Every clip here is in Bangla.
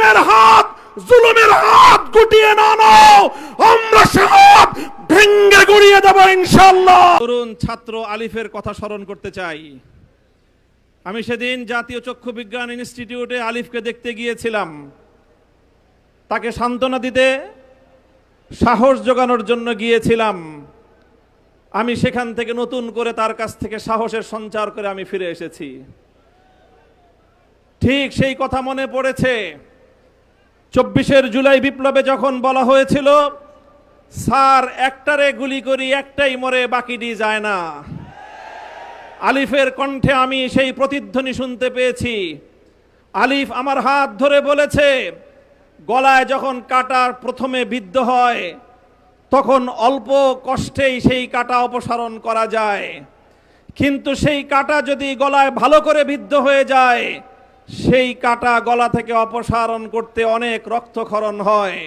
জালিমের হাত, জুলুমের হাত গুটিয়ে না নাও, আমরা সব ভেঙ্গে গুড়িয়ে দেব ইনশাআল্লাহ। তরুণ ছাত্র আলিফের কথা স্মরণ করতে চাই। আমি সেদিন জাতীয় চক্ষু বিজ্ঞান ইনস্টিটিউটে আলিফকে দেখতে গিয়েছিলাম, তাকে সান্ত্বনা দিতে, সাহস জোগানোর জন্য গিয়েছিলাম। আমি সেখান থেকে নতুন করে তার কাছ থেকে সাহসের সঞ্চার করে আমি ফিরে এসেছি। ঠিক সেই কথা মনে পড়েছে 24 জুলাই বিপ্লবে যখন বলা হয়েছিল, স্যার একটারে গুলি করি একটাই মরে বাকিটি যায় না। আলিফের কণ্ঠে আমি সেই প্রতিধ্বনি শুনতে পেয়েছি। আলিফ আমার হাত ধরে বলেছে, গলায় যখন কাটা প্রথমে বিদ্ধ হয় তখন অল্প কষ্টেই সেই কাটা অপসারণ করা যায়, কিন্তু সেই কাটা যদি গলায় ভালো করে বিদ্ধ হয়ে যায়, সেই কাটা গলা থেকে অপসারণ করতে অনেক রক্তক্ষরণ হয়।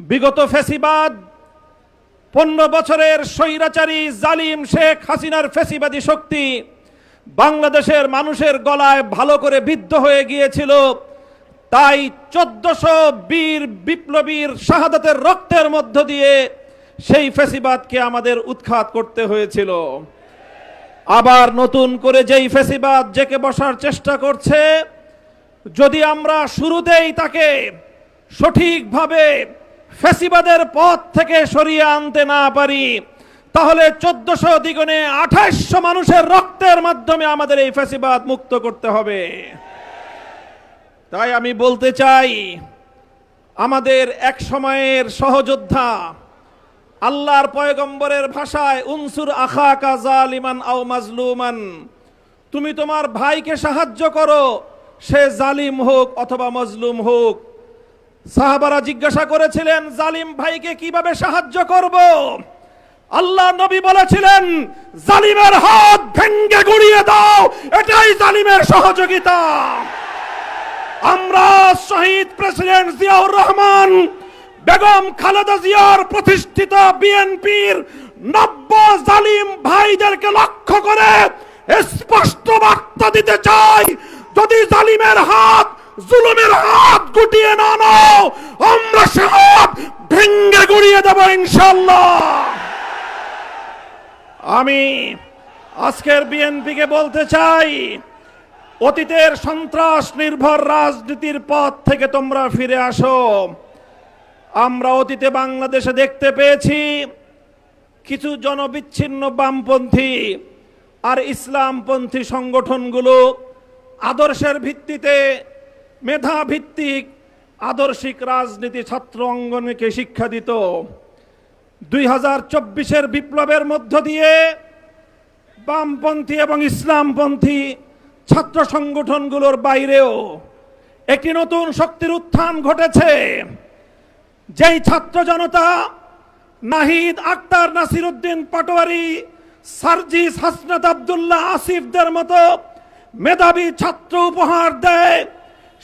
বিগত ফ্যাসিবাদ 15 বছরের স্বৈরাচারী জালিম শেখ হাসিনার ফ্যাসিবাদী শক্তি বাংলাদেশের মানুষের গলায় ভালো করে বিদ্ধ হয়ে গিয়েছিল। তাই 1400 বীর বিপ্লবীর শাহাদাতের রক্তের মধ্য দিয়ে সেই ফ্যাসিবাদকে আমাদের উৎখাত করতে হয়েছিল। আবার নতুন করে যেই ফ্যাসিবাদ জেকে বসার চেষ্টা করছে, যদি আমরা শুরুতেই তাকে সঠিকভাবে ফ্যাসিবাদের পথ থেকে সরিয়ে আনতে না পারি, তাহলে 1400 দ্বিগুণে 2800 মানুষের রক্তের মাধ্যমে আমাদের এই ফ্যাসিবাদ মুক্ত করতে হবে। তাই আমি বলতে চাই, আমাদের এক সময়ের সহযোদ্ধা, আল্লাহর পয়গম্বরের ভাষায় উনসুর আখাকা জালিমান আও মাজলুমান, তুমি তোমার ভাইকে সাহায্য করো, সে জালিম হোক অথবা মজলুম হোক। সাহাবারা জিজ্ঞাসা করেছিলেন, জালিম ভাইকে কিভাবে সাহায্য করব? আল্লাহ নবী বলেছিলেন, জালিমের হাত ভেঙ্গে গুড়িয়ে দাও, এটাই জালিমের সহযোগিতা। আমরা শহীদ প্রেসিডেন্ট জিয়াউর রহমান, বেগম খালেদা জিয়ার প্রতিষ্ঠিত বিএনপির 90 জালিম ভাইদেরকে লক্ষ্য করে স্পষ্ট বার্তা দিতে চাই, যদি জালিমের হাত, জুলুমের হাত গুটিয়ে না নাও, আমরা সব ভেঙ্গে গুড়িয়ে দেব ইনশাআল্লাহ। আমি আজকের বিএনপিকে বলতে চাই, অতীতের সন্ত্রাস নির্ভর রাজনীতির পথ থেকে তোমরা ফিরে আসো। আমরা অতীতে বাংলাদেশে দেখতে পেয়েছি কিছু জনবিচ্ছিন্ন বামপন্থী আর ইসলামপন্থী সংগঠনগুলো আদর্শের ভিত্তিতে, মেধা ভিত্তিক আদর্শিক রাজনীতি ছাত্র অঙ্গনকে শিক্ষা দিত। 2024 বিপ্লবের মধ্য দিয়ে বামপন্থী এবং ইসলামপন্থী ছাত্র সংগঠনগুলোর বাইরেও একটি নতুন শক্তির উত্থান ঘটেছে। যেই ছাত্র জনতা নাহিদ, আক্তার, নাসিরউদ্দিন পাটোয়ারি, সার্জিস, হাসনাত আব্দুল্লাহ, আসিফদের মতো মেধাবী ছাত্র উপহার দেয়,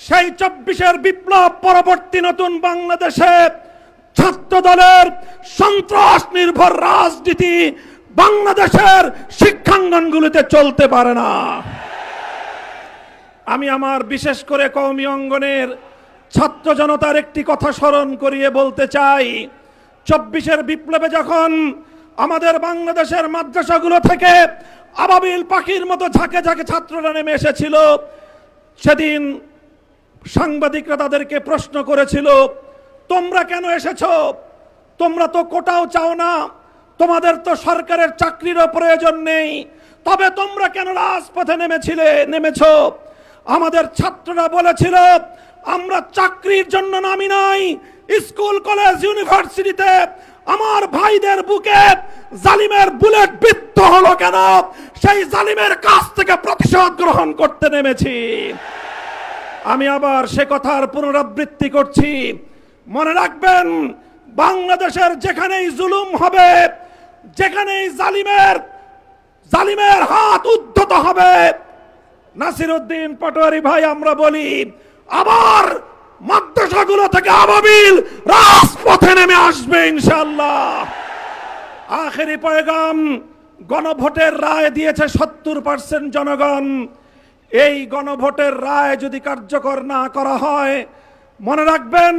সেই 24 বিপ্লব পরবর্তী নতুন বাংলাদেশে ছাত্র দলের সন্ত্রাস নির্ভর রাজনীতি বাংলাদেশের শিক্ষাঙ্গনগুলিতে চলতে পারে না। আমি আমার বিশেষ করে কওমি অঙ্গনের ছাত্র জনতার একটি কথা স্মরণ করিয়ে বলতে চাই, 24 বিপ্লবে যখন আমাদের বাংলাদেশের মাদ্রাসাগুলো থেকে আবাবিল পাখির মতো ঝাঁকে ঝাঁকে ছাত্ররা নেমে এসেছিল, সেদিন সাংবাদিকরা তাদেরকে প্রশ্ন করেছিল, তোমরা কেন এসেছো? তোমরা তো কোটাও চাও না, তোমাদের তো সরকারের চাকরিরও প্রয়োজন নেই, তবে তোমরা কেন রাজপথে নেমেছো? আমাদের ছাত্ররা বলেছিল, আমরা চাকরির জন্য নামি নাই, স্কুল কলেজ ইউনিভার্সিটিতে আমার ভাইদের বুকে জালিমের বুলেট বিদ্ধ হলো কেন, সেই জালিমের কাছ থেকে প্রতিশোধ গ্রহণ করতে নেমেছি। আমি আবার সে কথার পুনরাবৃত্তি করছি, মনে রাখবেন, বাংলাদেশের যেখানেই জুলুম হবে, যেখানেই জালিমের হাত উদ্ধত হবে, নাসিরউদ্দিন পাটোয়ারি ভাই আমরা বলি, আবার মাদ্রাসাগুলো থেকে আবাবিল রাজপথে নেমে আসবে ইনশাআল্লাহ। আখেরি পয়গাম, গণভোটের রায় দিয়েছে 70% জনগণ। এই গণভোটের রায় যদি কার্যকর না করা হয়, মনে রাখবেন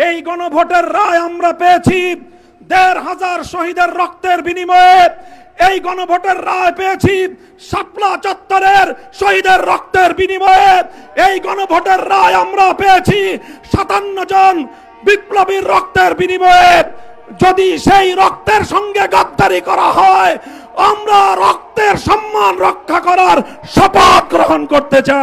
এই গণভোটের রায় আমরা পেয়েছি ১৫০০ শহীদের রক্তের বিনিময়ে। এই গণভোটের রায় পেয়েছি শাপলা চত্বরের শহীদের রক্তের বিনিময়ে। এই গণভোটের রায় আমরা পেয়েছি ৫৭ জন বিপ্লবীর রক্তের বিনিময়ে। যদি সেই রক্তের সঙ্গে গাদ্দারি করা হয়, আমরা রক্তের সম্মান রক্ষা করার শপথ গ্রহণ করতে চাই।